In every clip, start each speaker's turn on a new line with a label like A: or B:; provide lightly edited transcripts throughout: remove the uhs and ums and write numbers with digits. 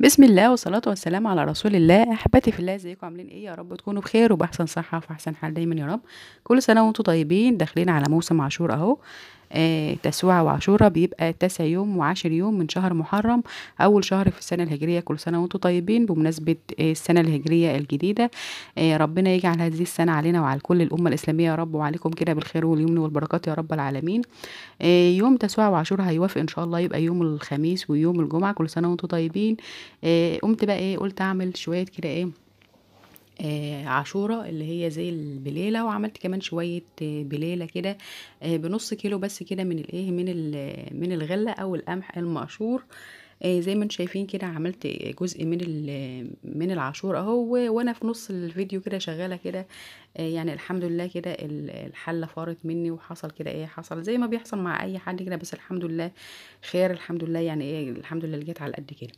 A: بسم الله والصلاة والسلام على رسول الله. أحبتي في الله، ازيكم عاملين ايه؟ يا رب تكونوا بخير وبأحسن صحة وفي أحسن حال دايما يا رب. كل سنة وانتم طيبين. داخلين على موسم عاشور اهو. تسوعة وعاشورة بيبقى 9 يوم و10 يوم من شهر محرم، أول شهر في السنة الهجرية. كل سنة وانتم طيبين بمناسبة السنة الهجرية الجديدة. ربنا يجعل هذه السنة علينا وعلى كل الأمة الإسلامية يا رب، وعليكم كده بالخير واليمن والبركات يا رب العالمين. يوم تسوع وعاشور هيوافق ان شاء الله، يبقى يوم الخميس ويوم الجمعة. كل سنة وانتم طيبين. قمت بقى قلت اعمل شوية كده عاشورة اللي هي زي البليلة، وعملت كمان شوية بليلة كده بنص كيلو بس كده من من الغلة او القمح المقشور. زي ما انتم شايفين كده عملت جزء من العاشور اهو، وانا في نص الفيديو كده شغالة كده. يعني الحمد لله كده الحلة فارت مني، وحصل كده حصل زي ما بيحصل مع اي حد كده، بس الحمد لله خير. الحمد لله يعني الحمد لله اللي جت على قد كده.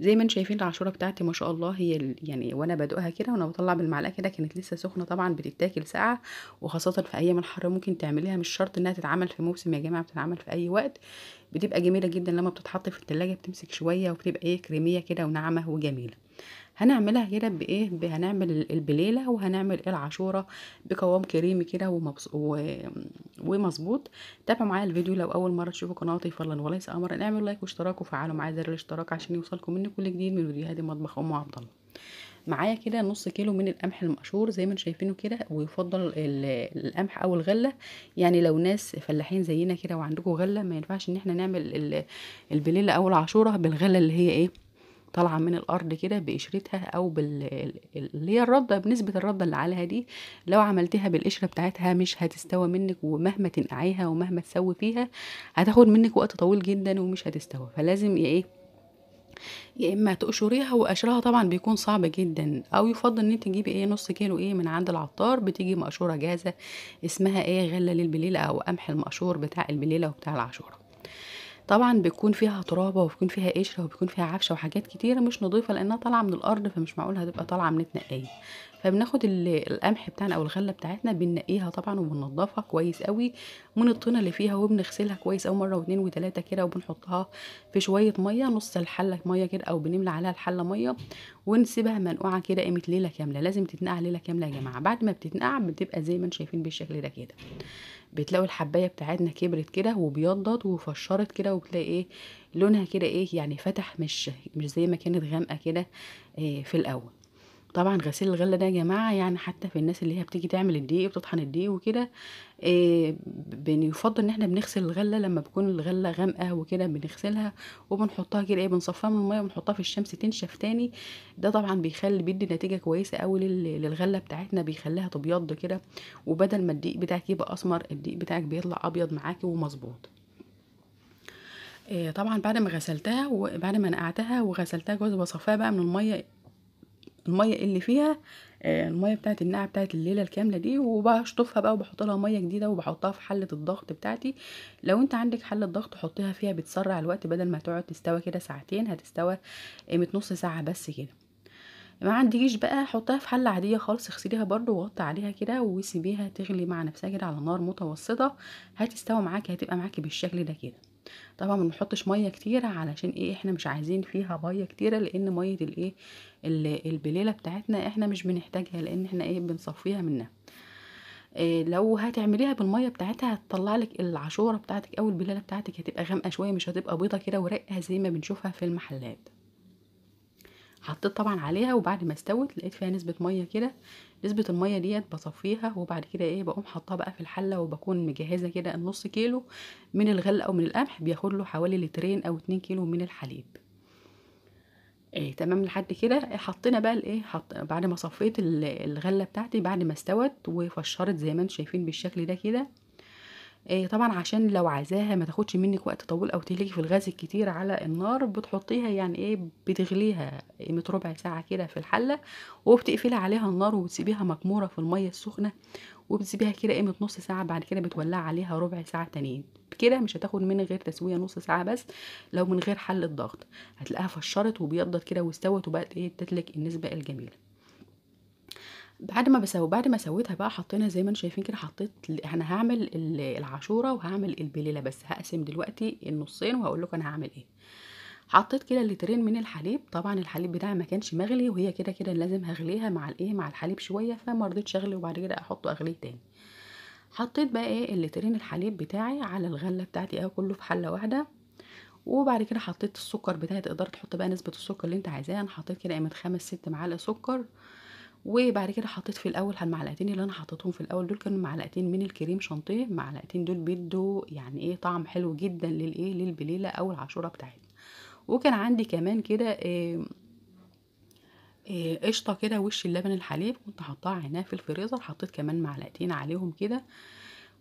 A: زي ما انتم شايفين العاشوره بتاعتي ما شاء الله، هي يعني وانا بدوقها كده وانا بطلع بالمعلقه كده كانت لسه سخنه. طبعا بتتاكل ساعه، وخاصه في ايام الحر ممكن تعمليها، مش شرط انها تتعمل في موسم يا جماعه، بتتعمل في اي وقت. بتبقى جميله جدا لما بتتحط في التلاجة، بتمسك شويه وبتبقى كريميه كده وناعمه وجميله. هنعملها كده هنعمل البليله وهنعمل العاشوره بقوام كريمي كده ومظبوط. تابعوا معايا الفيديو. لو اول مره تشوفوا قناتي فضلا وليس امرا، اعملوا لايك واشتراك وفعلوا معايا زر الاشتراك عشان يوصلكم مني كل جديد من فيديوهات مطبخ ام عبد الله. معايا كده نص كيلو من القمح المقشور زي ما انتم شايفينه كده، ويفضل القمح او الغله. يعني لو ناس فلاحين زينا كده وعندكم غله، ما ينفعش ان احنا نعمل البليله او العاشوره بالغله اللي هي طالعه من الارض كده بقشرتها، او اللي هي الرده، بنسبه الرده اللي عليها دي. لو عملتها بالقشره بتاعتها مش هتستوى منك، ومهما تنقعيها ومهما تسوي فيها هتاخد منك وقت طويل جدا ومش هتستوى. فلازم يا اما تقشريها، وقشرها طبعا بيكون صعب جدا، او يفضل ان انت تجيبي نص كيلو من عند العطار، بتيجي مقشوره جاهزه اسمها غله للبليله، او قمح المقشور بتاع البليله وبتاع العاشوره. طبعا بيكون فيها ترابه وبيكون فيها قشره وبيكون فيها عفشه وحاجات كتيره مش نظيفه، لانها طالعه من الارض، فمش معقول هتبقى طالعه من النقايه. فبناخد القمح بتاعنا او الغله بتاعتنا، بننقيها طبعا وبننضفها كويس قوي من الطينه اللي فيها، وبنغسلها كويس او مره واتنين وتلاته كده، وبنحطها في شويه ميه، نص الحله ميه كده، او بنملى عليها الحله ميه، ونسيبها منقوعه كده ليله كامله. لازم تتنقع ليله كامله يا جماعه. بعد ما بتتنقع بتبقى زي ما انتم شايفين بالشكل ده كده. بتلاقوا الحبايه بتاعتنا كبرت كده وبيضت وفشرت كده، وبتلاقي لونها كده يعني فتح، مش زي ما كانت غامقه كده في الاول. طبعا غسيل الغله ده يا جماعه، يعني حتى في الناس اللي هي بتيجي تعمل الدقيق وبتطحن الدقيق وكده، بيفضل ان احنا بنغسل الغله لما بتكون الغله غامقه وكده، بنغسلها وبنحطها كده بنصفيها من الميه وبنحطها في الشمس تنشف تاني. ده طبعا بيدي نتيجه كويسه قوي للغله بتاعتنا، بيخليها تبيض كده. وبدل ما الدقيق بتاعك يبقى اسمر، الدقيق بتاعك بيطلع ابيض معاكي ومظبوط. طبعا بعد ما غسلتها وبعد ما نقعتها وغسلتها كويس، بصفيها بقى من الميه اللي فيها، الميه بتاعت النقع بتاعت الليله الكامله دي، وبشطفها بقى وبحط لها ميه جديده وبحطها في حله الضغط بتاعتي. لو انت عندك حله ضغط حطيها فيها، بتسرع الوقت، بدل ما تقعد تستوى كده ساعتين هتستوى قيمه نص ساعه بس كده. ما عندكيش بقى، حطها في حله عاديه خالص، اغسليها برضو وغطي عليها كده وسيبيها تغلي مع نفسها كده على نار متوسطه. هتستوى معاكي، هتبقى معاكي بالشكل ده كده. طبعا ما نحطش ميه كتيره، علشان احنا مش عايزين فيها ميه كتيره، لان ميه البليله بتاعتنا احنا مش بنحتاجها، لان احنا بنصفيها منها. لو هتعمليها بالميه بتاعتها هتطلع لك العاشوره بتاعتك او البليله بتاعتك هتبقى غامقه شويه، مش هتبقى بيضه كده ورقه زي ما بنشوفها في المحلات. حطيت طبعا عليها، وبعد ما استوت لقيت فيها نسبه ميه كده. نسبه الميه ديت بصفيها، وبعد كده بقوم حطها بقى في الحله، وبكون مجهزه كده النص كيلو من الغله او من القمح، بياخد له حوالي لترين او 2 كيلو من الحليب. تمام لحد كده. حطينا بقى بعد ما صفيت الغله بتاعتي بعد ما استوت وفشرت زي ما انتم شايفين بالشكل ده كده. طبعا عشان لو عايزاها ما تاخدش منك وقت طويل او تهلكي في الغاز الكتير على النار، بتحطيها يعني بتغليها قيمه ربع ساعه كده في الحله، وبتقفلي عليها النار وبتسيبيها مكموره في الميه السخنه، وبتسيبيها كده قيمه نص ساعه. بعد كده بتولعي عليها ربع ساعه تانيين كده، مش هتاخد مني غير تسويه نص ساعه بس. لو من غير حل الضغط هتلاقيها فشرت وبيضت كده واستوت، وبقت تتلك النسبه الجميله. بعد ما سويتها بقى، حطينا زي ما انتم شايفين كده. انا هعمل العاشوره وهعمل البليله، بس هقسم دلوقتي النصين وهقول لكم انا هعمل ايه. حطيت كده لترين من الحليب، طبعًا الحليب بتاعي ما كانش مغلي، وهي كده لازم هاغليها مع الإيه، مع الحليب شوية، فما رضيتش أغلي وبعد كده أحطه أغليه تاني. حطيت بقى إيه اللترين الحليب بتاعي على الغلة بتاعتي كله في حلة واحدة، وبعد كده حطيت السكر بتاعي، تقدري تحطي بقى نسبة السكر اللي أنتِ عايزاها، أنا حطيت كده قيمة 5، 6 معالق سكر، وبعد كده حطيت في الأول المعلقتين اللي أنا حطيتهم في الأول دول كانوا معلقتين من الكريم شانتيه، المعلقتين دول بيدّوا يعني إيه طعم حلو جدًا للإيه، للبليلة أو العاشورة بتاعتنا. وكان عندي كمان كده قشطة كده وش اللبن الحليب كنت حاطاها عيناها في الفريزر، حطيت كمان معلقتين عليهم كده،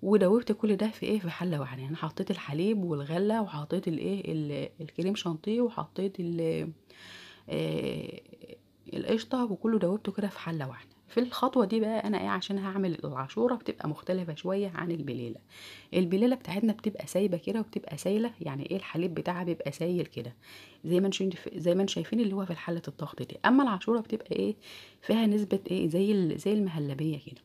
A: ودوبت كل ده في إيه، في حلة واحدة، يعني حطيت الحليب والغلة وحطيت الإيه، الكريم شانتيه وحطيت آآ القشطة وكله دوبته كده في حلة واحدة. في الخطوة دي بقى أنا إيه، عشان هاعمل العاشورة بتبقى مختلفة شوية عن البليلة. البليلة بتاعتنا بتبقى سايبة كده وبتبقى سايلة، يعني إيه الحليب بتاعها بيبقى سايل كده، زي ما أنتم شايفين اللي هو في حلة الضغط دي. أمّا العاشورة بتبقى إيه، فيها نسبة إيه، زي المهلبية كده.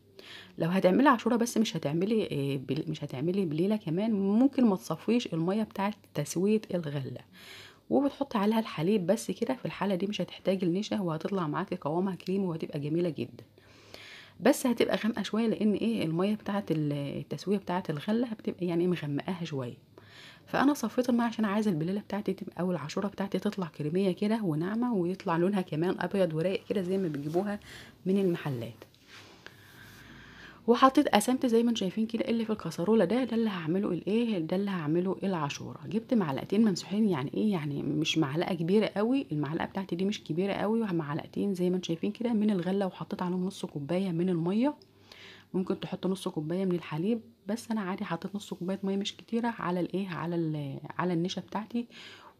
A: لو هتعملي عاشورة بس مش هتعملي مش هتعملي بليلة كمان، ممكن ما تصفّيش المَيّة بتاعة تسوية الغلة، وبتحطّي عليها الحليب بس كده، في الحالة دي مش هتحتاجي لنشا وهتطلع معاكِ قوامها كريمي وهتبقى جميلة جدًا. بس هتبقى غامقة شوية لإن إيه، المَيّة بتاعة التسوية بتاعة الغلة بتبقى يعني إيه مغمقاها شوية. فأنا صفّيت المَيّة عشان عايزة البليلة بتاعتي تبقى أو العاشورة بتاعتي تطلع كريمية كده وناعمة ويطلع لونها كمان أبيض ورايق كده زي ما بتجيبوها من المحلات. وحطيت قسمت زي ما أنتم شايفين كده اللي في الكسرولة ده اللي هاعمله الإيه، ده اللي هاعمله العاشورة. جِبت معلقتين ممسوحين يعني إيه، يعني مش معلقة كبيرة أوي، المعلقة بتاعتي دي مش كبيرة أوي، معلقتين زي ما أنتم شايفين كده من الغلة وحطيت عليهم نُص كوباية من المَيّة، ممكن تحطوا نُص كوباية من الحليب، بس أنا عادي حطيت نُص كوباية مَيّة مش كتيرة على الإيه، على النشا بتاعتي،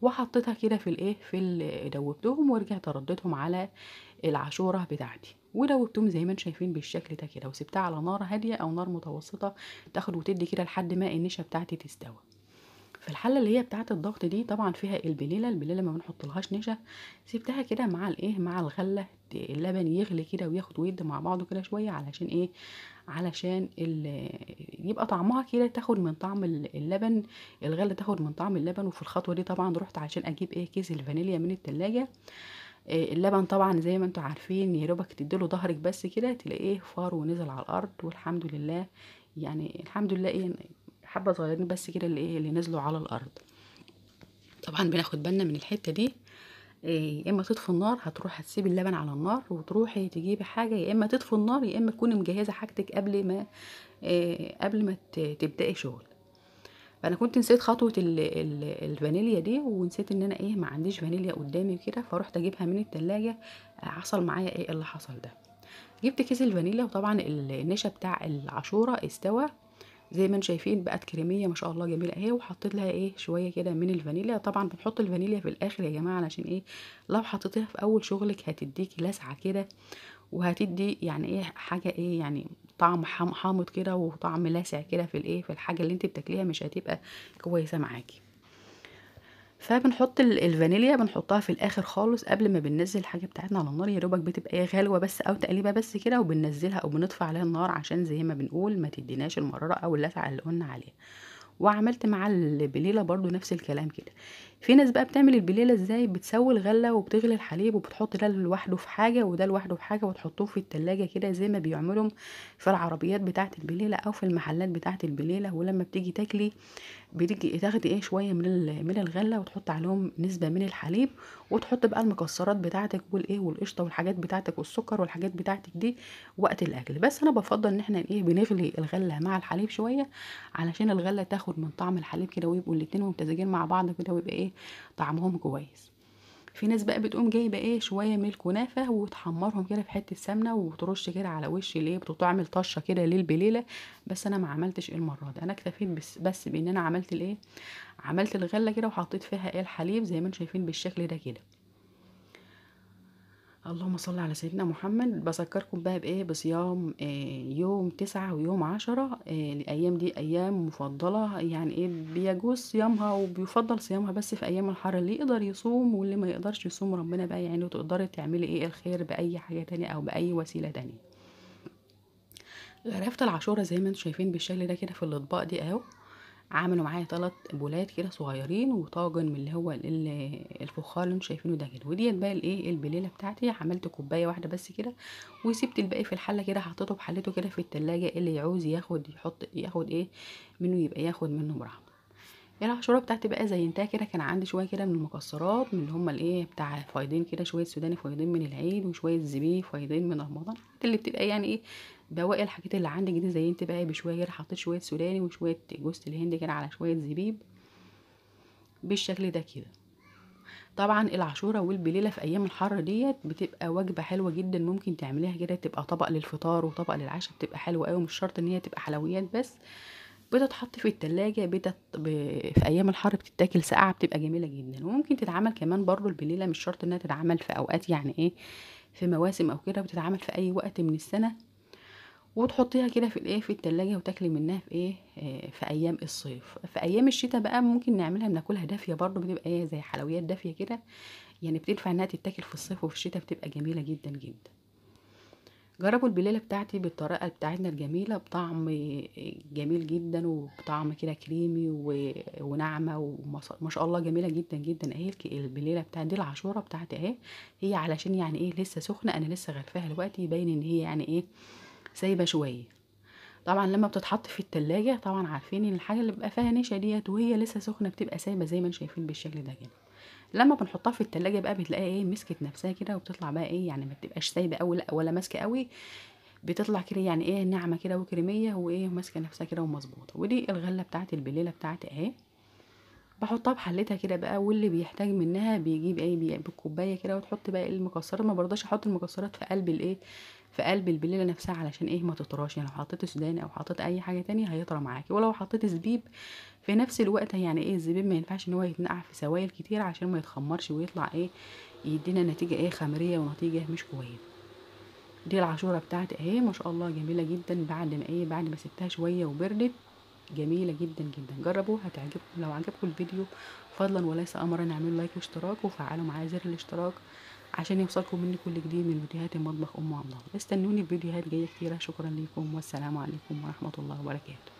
A: وحطيتها كده في الإيه، دوّبتهم ورجعت رديتهم على العاشورة بتاعتي، ودوبتهم زي ما أنتم شايفين بالشكل ده كده، وسِبتها على نار هادية أو نار متوسطة تاخد وتدّي كده لحد ما النشا بتاعتي تستوى. في الحلة اللي هي بتاعة الضغط دي طبعًا فيها البليلة ما بنحطلهاش نشا، سِبتها كده مع الإيه، مع الغلة اللبن يغلي كده وياخد ويدّي مع بعضه كده شوية علشان إيه، علشان يبقى طعمها كده تاخد من طعم اللبن، الغلة تاخد من طعم اللبن. وفي الخطوة دي طبعًا رُحت عشان أجيب إيه، كيس الفانيليا من التلاجة. اللبن طبعًا زي ما أنتم عارفين يا دوبك تدّي له ضهرِك بس كده تلاقيه فار ونزل على الأرض والحمد لله، يعني الحمد لله إيه، حبّة صغيّرين بس كده اللي إيه، اللي نزلوا على الأرض. طبعًا بناخد بالنا من الحتّة دي، يا إمّا تطفي النار هتروحي هتسيبي اللبن على النار وتروحي تجيبي حاجة، يا إمّا تطفي النار يا إمّا تكوني مجهّزة حاجتِك قبل ما تبدئي شغل. فأنا كنت نسيت خطوة الفانيليا دي، ونسيت إن أنا إيه، ما عنديش فانيليا قدّامي وكده، فرُحت أجيبها من التلاجة، حصل معايا إيه اللي حصل ده. جِبت كيس الفانيليا وطبعًا النشا بتاع العاشورة استوى، زي ما أنتم شايفين بقت كريمية ما شاء الله جميلة أهي، وحطيت لها إيه، شوية كده من الفانيليا. طبعًا بنحط الفانيليا في الآخر يا جماعة علشان إيه، لو حطيتيها في أول شغلِك هتدّيكِ لسعة كده، وهتدّي يعني إيه، حاجة إيه، يعني طعم حامض كده وطعم لاذع كده في الإيه، في الحاجة اللي أنتِ بتاكليها مش هتبقى كويسة معاكِ. فبنحط الفانيليا بنحطها في الآخر خالص قبل ما بننزّل الحاجة بتاعتنا على النار، يا دوبك بتبقى إيه غلوة بس أو تقليبة بس كده وبننزّلها أو بنطفي عليها النار عشان زي ما بنقول ما تدّيناش المرارة أو اللسعة اللي قُلنا عليها. وعملت مع البليلة برضه نفس الكلام كده. في ناس بقى بتعمل البليلة إزاي، بتسوي الغلة وبتغلي الحليب وبتحط ده لوحده في حاجة وده لوحده في حاجة وتحطهم في التلاجة كده زي ما بيعملوا في العربيات بتاعة البليلة أو في المحلات بتاعة البليلة، ولمّا بتيجي تاكلي بتيجي تاخدي إيه شوية من الغلة وتحطي عليهم نسبة من الحليب، وتحطي بقى المكسرات بتاعتِك والإيه والقشطة والحاجات بتاعتِك والسكر والحاجات بتاعتِك دي وقت الأكل. بس أنا بافضّل إن إحنا إيه بنغلي الغلة مع الحليب شوية، علشان الغلة تاخد من طعم الحليب كده ويبقوا الاتنين ممتزجين مع بعض كده ويبقى إيه طعمهم كويس. في ناس بقى بتقوم جايبة إيه شوية من الكنافة وتحمّرهم كده في حتّة سمنة وترُش كده على وش الإيه تعمل طشّة كده للبليلة، بس أنا ما عملتش المرّة دي، أنا اكتفيت بس بإن أنا عملت الإيه، عملت الغلة كده وحطيت فيها إيه الحليب زي ما أنتم شايفين بالشكل ده كده. اللهم صل على سيدنا محمد. باذكّركم بقى بإيه، بصيام يوم 9 ويوم 10. الأيام دي أيام مفضّلة، يعني إيه، بيجوز صيامها وبيُفضّل صيامها بس في أيام الحَر، اللي يقدر يصوم واللي ما يقدرش يصوم ربنا بقى يعينه، وتقدري تعملي إيه الخير بأي حاجة تانية أو بأي وسيلة تانية. غرفت العاشورة زي ما أنتم شايفين بالشكل ده كده في الأطباق دي أهو. عملوا معايا 3 بولات كده صغيرين وطاجن من اللي هو الفخار اللي انتم شايفينه ده كده. وديت بقى الايه البليله بتاعتي، عملت كوبايه واحده بس كده وسبت الباقي في الحله كده، حطيته بحلته كده في التلاجة، اللي يعوز ياخد ياخد ايه منه يبقى ياخد منه براحته. العاشوره بتاعتي بقى زينتها كده، كان عندي شويه كده من المكسرات من اللي هم الايه بتاع فايضين كده، شويه سوداني فايضين من العيد وشويه زبيب فايضين من رمضان، اللي بتبقى يعني ايه بواقي الحاجات اللي عندي كده. زينت بقى بشويه كده، حطيت شويه سوداني وشويه جوز الهند كده على شويه زبيب بالشكل ده كده. طبعا العاشوره والبليله في ايام الحر ديت بتبقى وجبه حلوه جدا، ممكن تعمليها كده تبقى طبق للفطار وطبق للعشاء، بتبقى حلوه قوي، مش شرط ان هي تبقى حلويات بس. بتتحط في التلاجة في ايام الحر بتتاكل ساقعه، بتبقى جميله جدا. وممكن تتعمل كمان برضو البليله، مش شرط انها تتعمل في اوقات يعني ايه في مواسم او كده، بتتعمل في اي وقت من السنه، وتحطيها كده في الايه في التلاجة وتاكلي منها في ايه في ايام الصيف. في ايام الشتاء بقى ممكن نعملها بناكلها دافيه برضو، بتبقى ايه زي حلويات دافيه كده، يعني بتنفع انها تتاكل في الصيف وفي الشتاء، بتبقى جميله جدا جدا. جربوا البليله بتاعتي بالطريقه بتاعتنا الجميله، بطعم جميل جدا وبطعم كده كريمي وناعمه وما شاء الله جميله جدا جدا. اهي البليله بتاعتي دي العاشوره بتاعتي اهي، هي علشان يعني ايه لسه سخنه، انا لسه غرفاها دلوقتي، يبين ان هي يعني ايه سايبه شويه. طبعا لما بتتحط في التلاجة طبعا عارفين ان الحاجه اللي بيبقى فيها نشا ديت وهي لسه سخنه بتبقى سايبه زي ما انتم شايفين بالشكل ده كده. لما بنحطها في التلاجة بقى بتلاقيها ايه مسكت نفسها كده، وبتطلع بقى ايه يعني ما بتبقاش سايبه قوي لا ولا ماسكه قوي، بتطلع كده يعني ايه ناعمه كده وكريميه وايه ماسكه نفسها كده ومظبوطه. ودي الغله بتاعت البليله بتاعتي اهي، بحطها بحلتها كده بقى، واللي بيحتاج منها بيجيب ايه بالكوبايه كده، وتحط بقى المكسرات. ما برضاش احط المكسرات في قلب الايه في قلب البليله نفسها علشان ايه ما تطراش، يعني لو حطيت سوداني او حطيت اي حاجه تانية هيطرى معاكي. ولو حطيت زبيب في نفس الوقت، يعني ايه الزبيب ما ينفعش ان هو يتنقع في سوائل كتير عشان ما يتخمرش ويطلع ايه يدينا نتيجه ايه خمريه ونتيجه مش كويسه. دي العاشوره بتاعتي اهي ما شاء الله جميله جدا، بعد ما سبتها شويه وبردت، جميله جدا جدا. جربوا هتعجبكم. لو عجبكم الفيديو فضلا وليس امرا اعملوا لايك واشتراك وفعلوا معايا زر الاشتراك عشان يوصلكم مني كل جديد من فيديوهات المطبخ ام عبد الله. استنوني في فيديوهات جايه كتيره. شكرا لكم والسلام عليكم ورحمه الله وبركاته.